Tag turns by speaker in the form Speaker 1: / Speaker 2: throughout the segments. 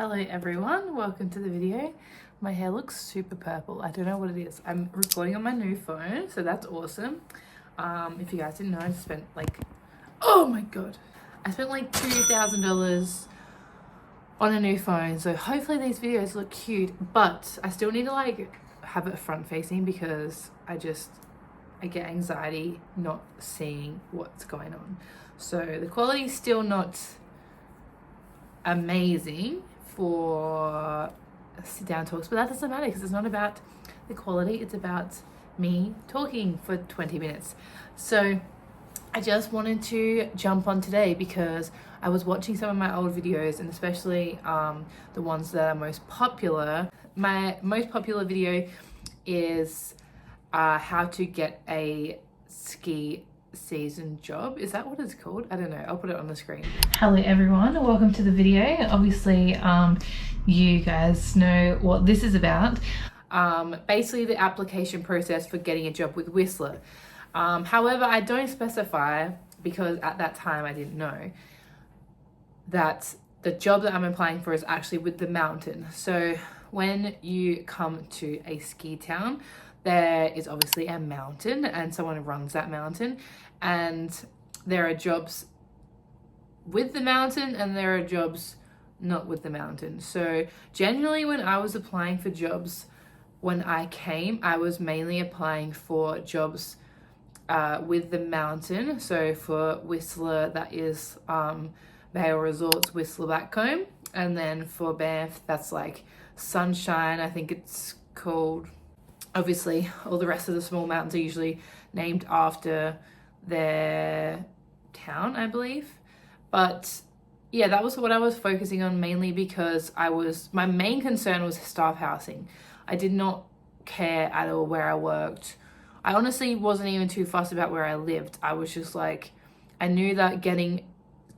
Speaker 1: Hello everyone, welcome to the video. My hair looks super purple. I don't know what it is. I'm recording on my new phone, so that's awesome. If you guys didn't know, I spent like, oh my god, I spent like $2,000 on a new phone, so hopefully these videos look cute, but I still need to like have it front facing because I get anxiety not seeing what's going on. So the quality is still not amazing for sit down talks, but that doesn't matter because it's not about the quality, it's about me talking for 20 minutes. So I just wanted to jump on today because I was watching some of my old videos, and especially the ones that are most popular. My most popular video is how to get a ski season job. Is that what it's called? I don't know. I'll put it on the screen. Hello everyone, welcome to the video. Obviously you guys know what this is about. Basically the application process for getting a job with Whistler. However, I don't specify because at that time I didn't know that the job that I'm applying for is actually with the mountain. So when you come to a ski town, there is obviously a mountain and someone runs that mountain, and there are jobs with the mountain and there are jobs not with the mountain. So generally when I was applying for jobs when I came, I was mainly applying for jobs with the mountain. So for Whistler, that is Vail Resort's Whistler Blackcomb, and then for Banff, that's like Sunshine, I think it's called. Obviously, all the rest of the small mountains are usually named after their town, I believe. But yeah, that was what I was focusing on mainly because my main concern was staff housing. I did not care at all where I worked. I honestly wasn't even too fussed about where I lived. I was just like, I knew that getting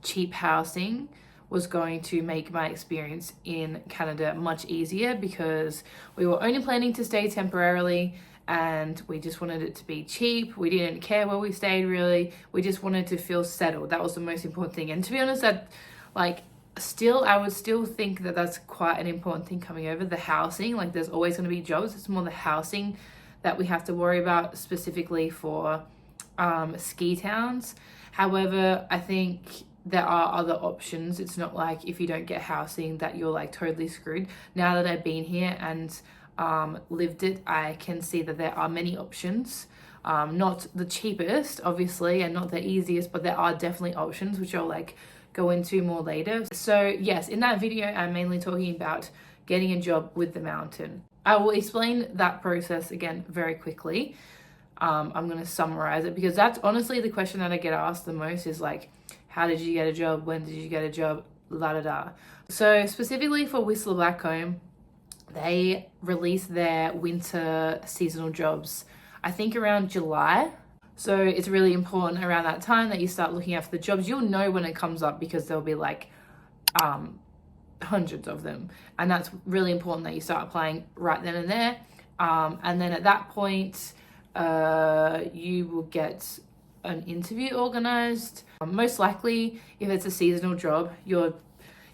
Speaker 1: cheap housing was going to make my experience in Canada much easier because we were only planning to stay temporarily and we just wanted it to be cheap. We didn't care where we stayed really. We just wanted to feel settled. That was the most important thing. And to be honest, I would still think that that's quite an important thing coming over, the housing. Like there's always going to be jobs. It's more the housing that we have to worry about specifically for ski towns. However, I think there are other options. It's not like if you don't get housing that you're like totally screwed. Now that I've been here and lived it, I can see that there are many options. Not the cheapest, obviously, and not the easiest, but there are definitely options, which I'll like go into more later. So yes, in that video, I'm mainly talking about getting a job with the mountain. I will explain that process again very quickly. I'm going to summarize it because that's honestly the question that I get asked the most is like, how did you get a job? When did you get a job? La da da. So specifically for Whistler Blackcomb, they release their winter seasonal jobs, I think around July. So it's really important around that time that you start looking out for the jobs. You'll know when it comes up because there'll be like hundreds of them. And that's really important that you start applying right then and there. And then at that point, you will get an interview organized. Most likely, if it's a seasonal job,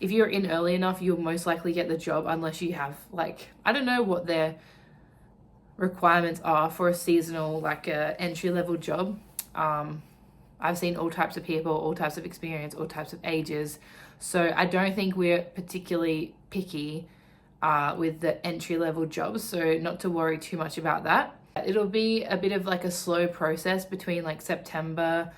Speaker 1: if you're in early enough, you'll most likely get the job unless you have like, I don't know what their requirements are for a seasonal, like a entry-level job. I've seen all types of people, all types of experience, all types of ages. So I don't think we're particularly picky with the entry-level jobs. So not to worry too much about that. It'll be a bit of like a slow process between like September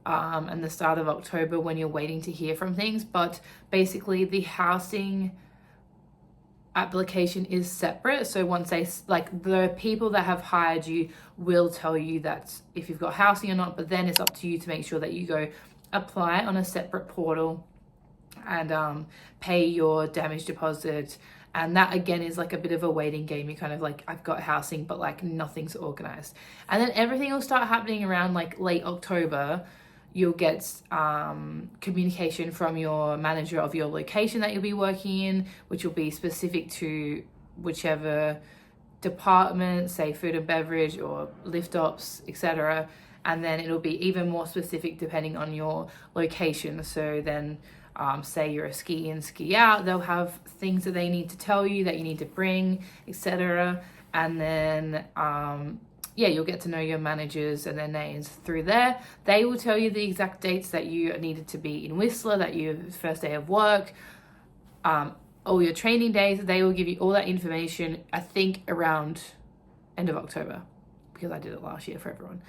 Speaker 1: and the start of October when you're waiting to hear from things. But basically the housing application is separate. So once the people that have hired you will tell you that if you've got housing or not, but then it's up to you to make sure that you go apply on a separate portal and pay your damage deposit. And that again is like a bit of a waiting game. You kind of like, I've got housing, but like nothing's organized. And then everything will start happening around like late October. You'll get communication from your manager of your location that you'll be working in, which will be specific to whichever department, say food and beverage or lift ops, etc. And then it'll be even more specific depending on your location. So then say you're a ski in, ski out, they'll have things that they need to tell you that you need to bring, etc. And then you'll get to know your managers and their names through there. They will tell you the exact dates that you needed to be in Whistler, that your first day of work, all your training days. They will give you all that information, I think around end of October, because I did it last year for everyone.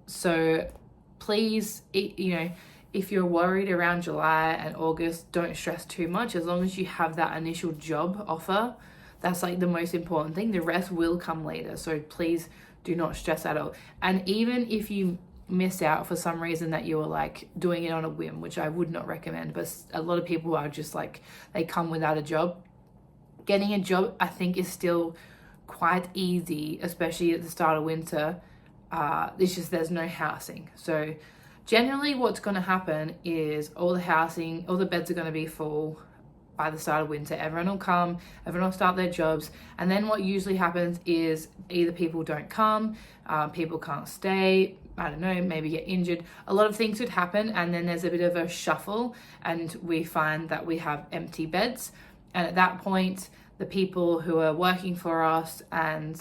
Speaker 1: So please, if you're worried around July and August, don't stress too much. As long as you have that initial job offer, that's like the most important thing. The rest will come later. So please do not stress at all. And even if you miss out for some reason that you were like doing it on a whim, which I would not recommend, but a lot of people are just like, they come without a job. Getting a job, I think, is still quite easy, especially at the start of winter. It's just there's no housing. So generally what's going to happen is all the beds are going to be full by the start of winter. Everyone will come, everyone will start their jobs, and then what usually happens is either people don't come, people can't stay, I don't know, maybe get injured. A lot of things would happen, and then there's a bit of a shuffle, and we find that we have empty beds. And at that point, the people who are working for us and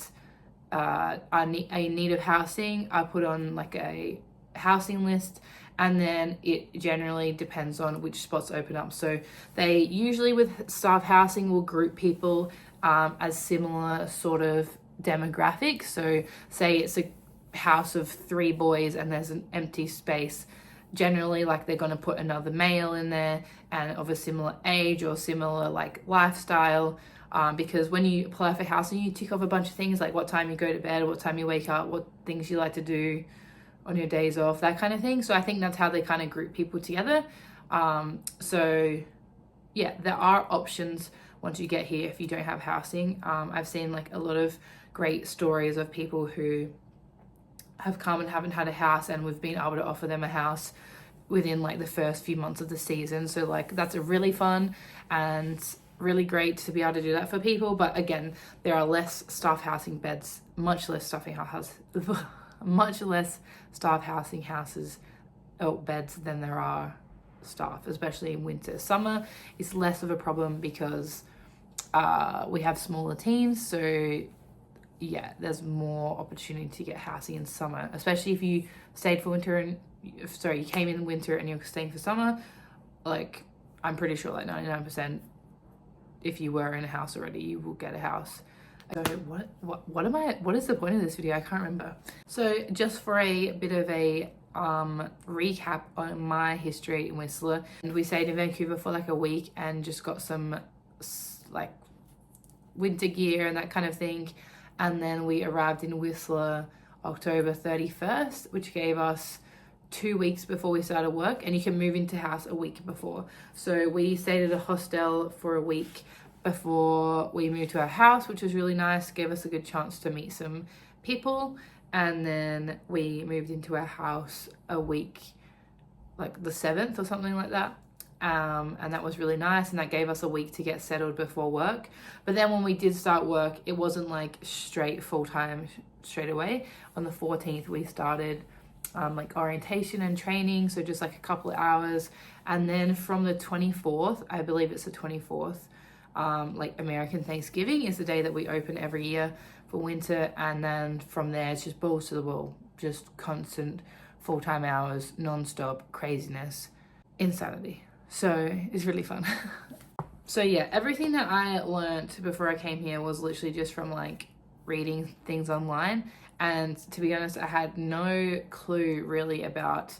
Speaker 1: are in need of housing are put on like a housing list, and then it generally depends on which spots open up. So they usually, with staff housing, will group people as similar sort of demographics. So say it's a house of 3 boys and there's an empty space, generally like they're going to put another male in there and of a similar age or similar like lifestyle, because when you apply for housing, you tick off a bunch of things like what time you go to bed, what time you wake up, what things you like to do on your days off, that kind of thing. So I think that's how they kind of group people together. So yeah, there are options once you get here if you don't have housing. I've seen like a lot of great stories of people who have come and haven't had a house, and we've been able to offer them a house within like the first few months of the season. So like that's a really fun and really great to be able to do that for people. But again, there are less staff housing beds, much less staff housing beds than there are staff, especially in winter. Summer is less of a problem because we have smaller teams, so yeah, there's more opportunity to get housing in summer, especially if you stayed for winter and you came in winter and you're staying for summer. Like I'm pretty sure like 99%, if you were in a house already, you will get a house. So what is the point of this video? I can't remember. So just for a bit of a recap on my history in Whistler, and we stayed in Vancouver for like a week and just got some like winter gear and that kind of thing. And then we arrived in Whistler October 31st, which gave us 2 weeks before we started work, and you can move into house a week before. So we stayed at a hostel for a week before we moved to our house, which was really nice, gave us a good chance to meet some people. And then we moved into our house a week, like the 7th or something like that. And that was really nice, and that gave us a week to get settled before work. But then when we did start work, it wasn't like straight full-time straight away. On the 14th we started like orientation and training, so just like a couple of hours. And then from the 24th, I believe it's the 24th, like American Thanksgiving is the day that we open every year for winter. And then from there it's just balls to the wall, just constant full-time hours, non-stop craziness, insanity. So it's really fun. So yeah, everything that I learned before I came here was literally just from like reading things online. And to be honest, I had no clue really about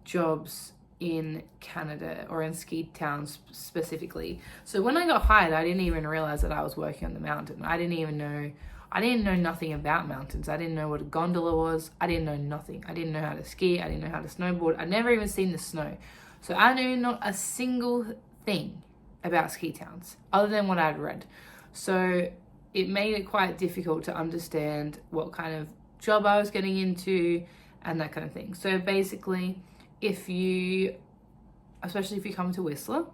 Speaker 1: jobs in Canada or in ski towns specifically. So when I got hired, I didn't even realize that I was working on the mountain. I didn't know nothing about mountains. I didn't know what a gondola was. I didn't know nothing. I didn't know how to ski. I didn't know how to snowboard. I'd never even seen the snow. So I knew not a single thing about ski towns other than what I'd read. So it made it quite difficult to understand what kind of job I was getting into and that kind of thing. So basically, especially if you come to Whistler,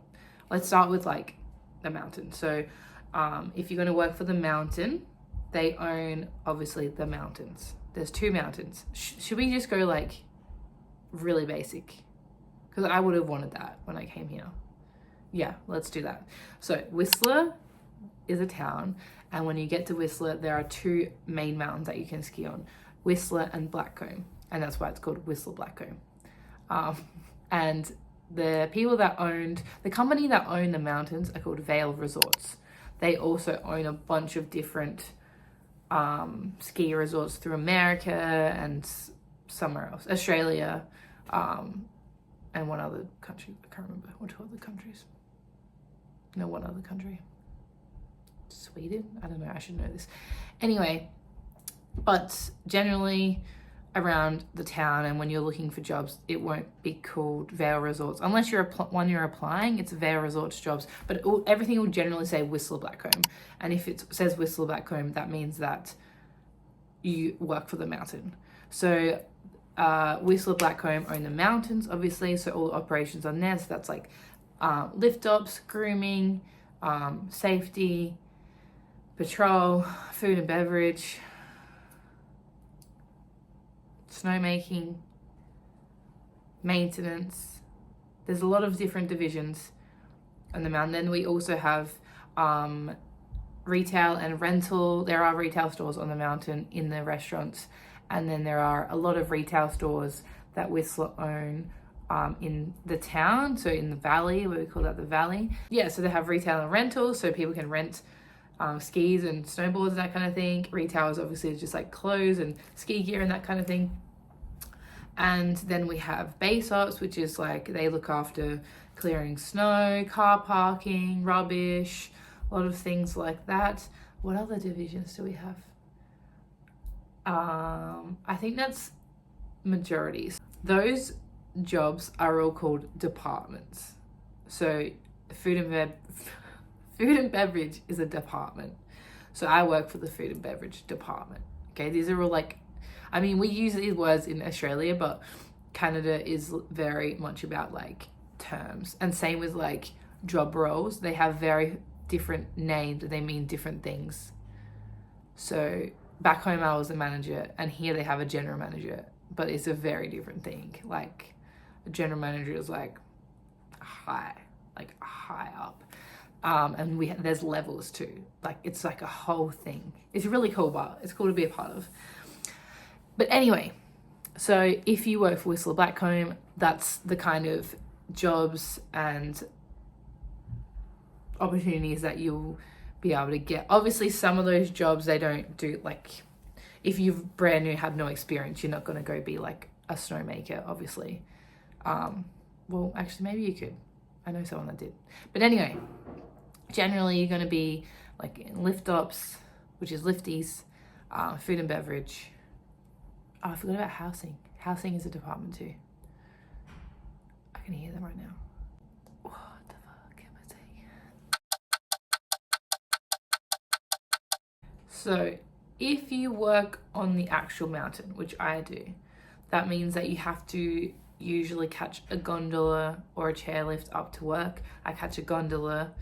Speaker 1: let's start with like the mountain. So if you're going to work for the mountain, they own obviously the mountains. There's 2 mountains. Should we just go like really basic? because I would have wanted that when I came here. Yeah, let's do that. So Whistler is a town, and when you get to Whistler, there are two main mountains that you can ski on, Whistler and Blackcomb, and that's why it's called Whistler Blackcomb. And the company that owned the mountains are called Vail Resorts. They also own a bunch of different ski resorts through America and somewhere else, Australia, and one other country. I can't remember. What two other countries? No, one other country. Sweden? I don't know. I should know this. Anyway, but generally around the town, and when you're looking for jobs, it won't be called Vail Resorts unless you're applying. It's Vail Resorts jobs, but everything will generally say Whistler Blackcomb. And if it says Whistler Blackcomb, that means that you work for the mountain. So Whistler Blackcomb own the mountains, obviously, so all the operations on there. So that's like lift ups, grooming, safety, patrol, food and beverage, snowmaking, maintenance. There's a lot of different divisions on the mountain. Then we also have retail and rental. There are retail stores on the mountain in the restaurants, and then there are a lot of retail stores that Whistler own in the town, so in the valley, we call that the valley. Yeah, so they have retail and rental, so people can rent skis and snowboards and that kind of thing. Retail is obviously just like clothes and ski gear and that kind of thing. And then we have base ops, which is like they look after clearing snow, car parking, rubbish, a lot of things like that. What other divisions do we have? I think that's majorities. Those jobs are all called departments. So food and beverage is a department. So I work for the food and beverage department. Okay, these are all like, I mean, we use these words in Australia, but Canada is very much about like terms. And same with like job roles. They have very different names and they mean different things. So back home I was a manager, and here they have a general manager, but it's a very different thing. Like a general manager is like high up. And there's levels too. Like it's like a whole thing. It's really cool, but it's cool to be a part of. But anyway, so if you work for Whistler Blackcomb, that's the kind of jobs and opportunities that you'll be able to get. Obviously, some of those jobs they don't do, like if you've brand new, have no experience, you're not going to go be like a snowmaker, obviously. Well, actually, maybe you could. I know someone that did. But anyway, generally you're going to be like in lift ops, which is lifties, food and beverage. Oh, I forgot about housing. Housing is a department too. I can hear them right now. What the fuck am I saying? So if you work on the actual mountain, which I do, that means that you have to usually catch a gondola or a chairlift up to work. I catch a gondola.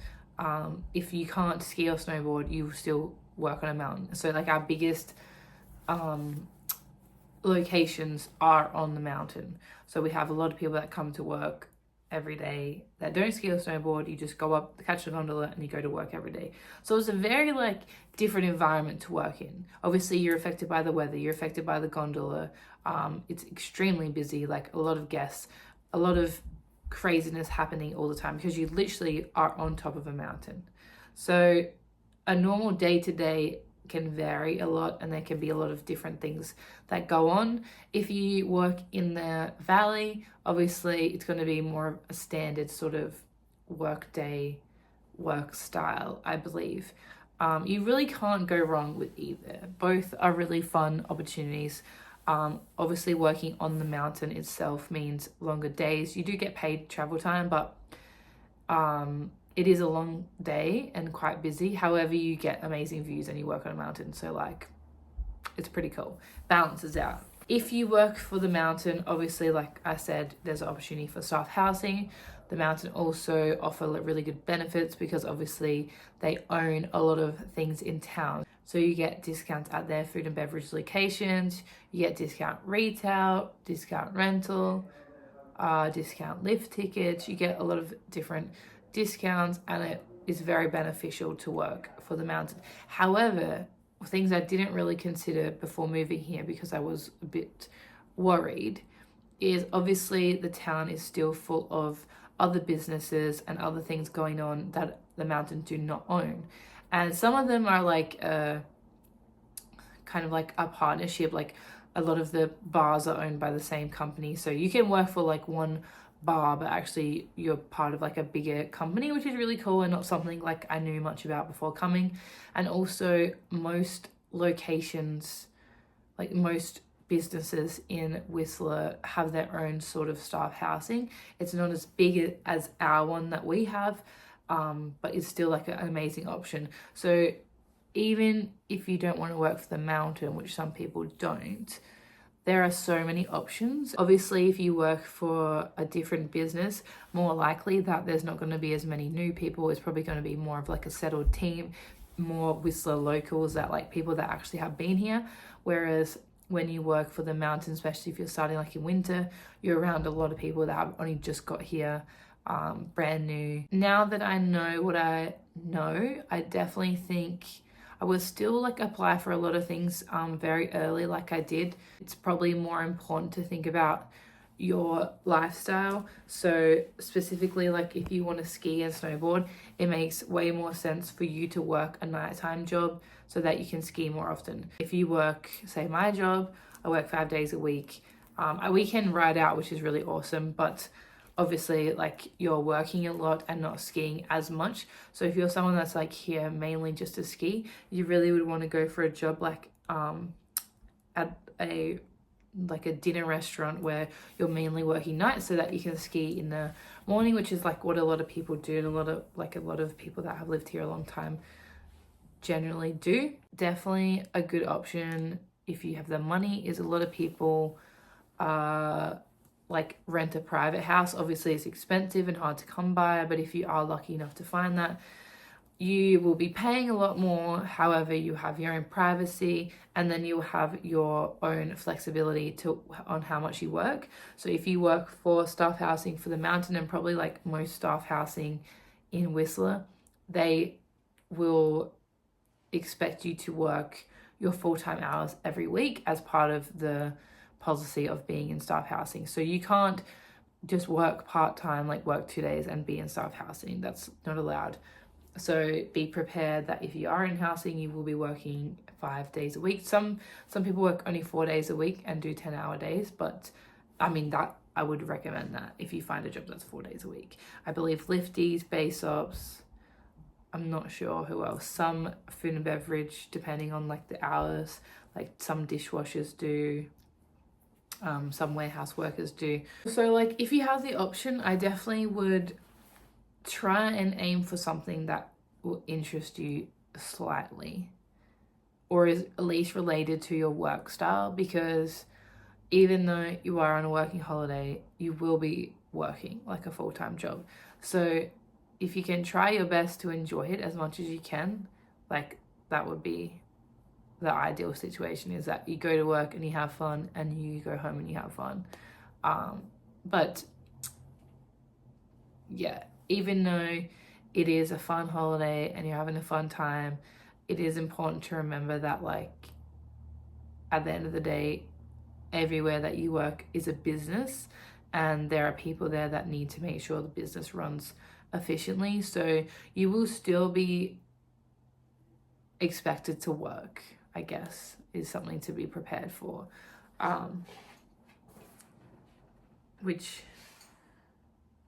Speaker 1: If you can't ski or snowboard, you still work on a mountain. So like our biggest locations are on the mountain. So we have a lot of people that come to work every day that don't ski or snowboard. You just go up, catch a gondola, and you go to work every day. So it's a very like different environment to work in. Obviously you're affected by the weather, you're affected by the gondola. It's extremely busy, like a lot of guests, a lot of craziness happening all the time because you literally are on top of a mountain. So a normal day-to-day can vary a lot, and there can be a lot of different things that go on. If you work in the valley, obviously it's going to be more of a standard sort of work style, I believe. You really can't go wrong with either. Both are really fun opportunities. Obviously working on the mountain itself means longer days. You do get paid travel time, but it is a long day and quite busy. However, you get amazing views and you work on a mountain. So like, it's pretty cool. Balances out. If you work for the mountain, obviously, like I said, there's an opportunity for staff housing. The mountain also offer really good benefits because obviously they own a lot of things in town. So you get discounts at their food and beverage locations. You get discount retail, discount rental. discount lift tickets. You get a lot of different discounts, and it is very beneficial to work for the mountain. However, things I didn't really consider before moving here because I was a bit worried is obviously the town is still full of other businesses and other things going on that the mountain do not own. And some of them are like kind of like a partnership, like a lot of the bars are owned by the same company. So you can work for like one bar, but actually you're part of like a bigger company, which is really cool and not something like I knew much about before coming. And also most locations, like most businesses in Whistler have their own sort of staff housing. It's not as big as our one that we have, but it's still like an amazing option. So even if you don't want to work for the mountain, which some people don't, there are so many options. Obviously, if you work for a different business, more likely that there's not going to be as many new people. It's probably going to be more of like a settled team, more Whistler locals, that like people that actually have been here. Whereas when you work for the mountain, especially if you're starting like in winter, you're around a lot of people that have only just got here, brand new. Now that I know what I know, I definitely think I would still like apply for a lot of things very early like I did. It's probably more important to think about your lifestyle. So specifically, like if you want to ski and snowboard, it makes way more sense for you to work a nighttime job so that you can ski more often. If you work, say my job, I work 5 days a week. I weekend ride out, which is really awesome, but obviously like you're working a lot and not skiing as much. So if you're someone that's like here mainly just to ski, you really would want to go for a job like at a dinner restaurant where you're mainly working nights so that you can ski in the morning, which is like what a lot of people do, and a lot of people that have lived here a long time generally do. Definitely a good option if you have the money is a lot of people like rent a private house. Obviously it's expensive and hard to come by, but if you are lucky enough to find that, you will be paying a lot more. However, you have your own privacy, and then you'll have your own flexibility on how much you work. So if you work for staff housing for the mountain, and probably like most staff housing in Whistler, they will expect you to work your full-time hours every week as part of the policy of being in staff housing. So you can't just work part-time, like work 2 days and be in staff housing. That's not allowed. So be prepared that if you are in housing, you will be working 5 days a week. Some people work only 4 days a week and do 10-hour days, but I mean that I would recommend that if you find a job that's 4 days a week. I believe lifties, base ops, I'm not sure who else. Some food and beverage, depending on like the hours, like some dishwashers do. Some warehouse workers do. So like if you have the option, I definitely would try and aim for something that will interest you slightly, or is at least related to your work style, because even though you are on a working holiday, you will be working like a full-time job. So if you can try your best to enjoy it as much as you can, like that would be the ideal situation, is that you go to work and you have fun, and you go home and you have fun. But yeah, even though it is a fun holiday and you're having a fun time, it is important to remember that like at the end of the day, everywhere that you work is a business, and there are people there that need to make sure the business runs efficiently. So you will still be expected to work, I guess, is something to be prepared for, which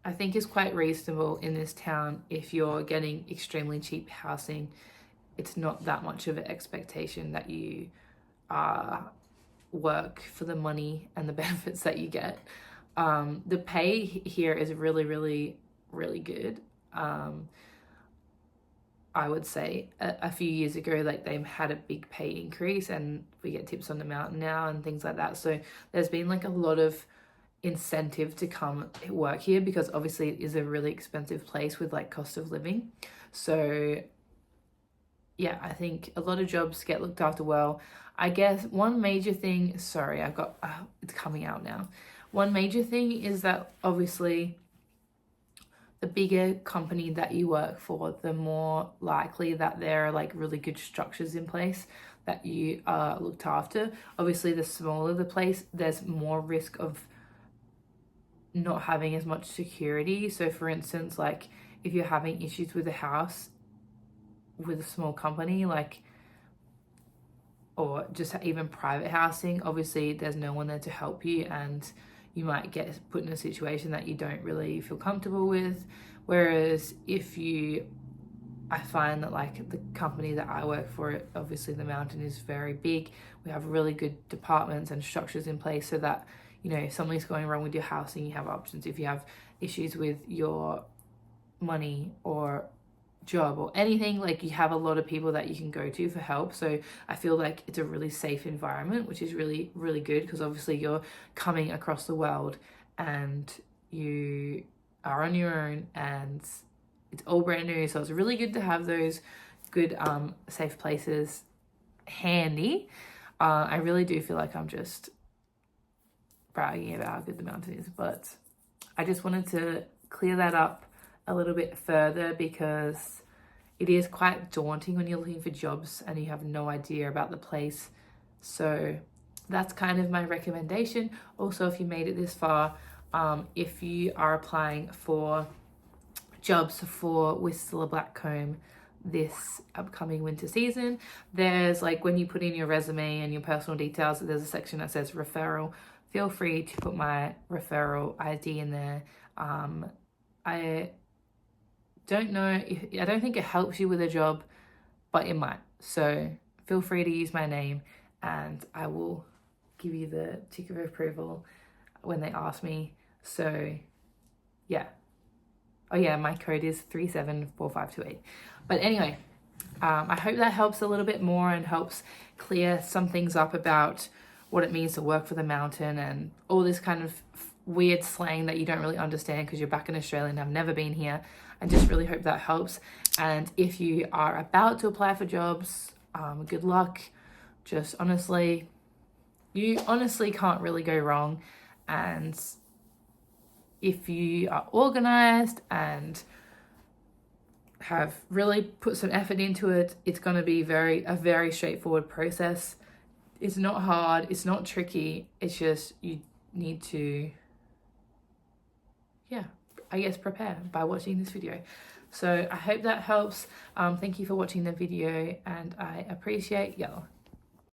Speaker 1: I think is quite reasonable in this town. If you're getting extremely cheap housing, it's not that much of an expectation that you work for the money and the benefits that you get. The pay here is really, really, really good. I would say a few years ago, like they had a big pay increase, and we get tips on the mountain now and things like that. So there's been like a lot of incentive to come work here, because obviously it is a really expensive place with like cost of living. So yeah, I think a lot of jobs get looked after well. I guess one major thing, sorry, I've got, it's coming out now. One major thing is that obviously the bigger company that you work for, the more likely that there are like really good structures in place that you are looked after. Obviously, the smaller the place, there's more risk of not having as much security. So for instance, like if you're having issues with a house with a small company, like, or just even private housing, obviously there's no one there to help you, and you might get put in a situation that you don't really feel comfortable with. Whereas I find that like the company that I work for, obviously the mountain is very big. We have really good departments and structures in place so that, you know, if something's going wrong with your housing, you have options. If you have issues with your money or job or anything, like you have a lot of people that you can go to for help. So I feel like it's a really safe environment, which is really, really good, because obviously you're coming across the world and you are on your own and it's all brand new. So it's really good to have those good safe places handy. I really do feel like I'm just bragging about how good the mountain is, but I just wanted to clear that up a little bit further, because it is quite daunting when you're looking for jobs and you have no idea about the place. So that's kind of my recommendation. Also, if you made it this far, if you are applying for jobs for Whistler Blackcomb this upcoming winter season, there's like, when you put in your resume and your personal details, there's a section that says referral. Feel free to put my referral ID in there. I don't know I don't think it helps you with a job, but it might. So feel free to use my name and I will give you the tick of approval when they ask me. So yeah. Oh yeah, my code is 374528. But anyway, I hope that helps a little bit more and helps clear some things up about what it means to work for the mountain and all this kind of weird slang that you don't really understand because you're back in Australia and have never been here. I just really hope that helps. And if you are about to apply for jobs, good luck. Just you honestly can't really go wrong. And if you are organized and have really put some effort into it, it's going to be a very straightforward process. It's not hard, it's not tricky, it's just you need to, I guess, prepare by watching this video. So I hope that helps. Thank you for watching the video and I appreciate y'all.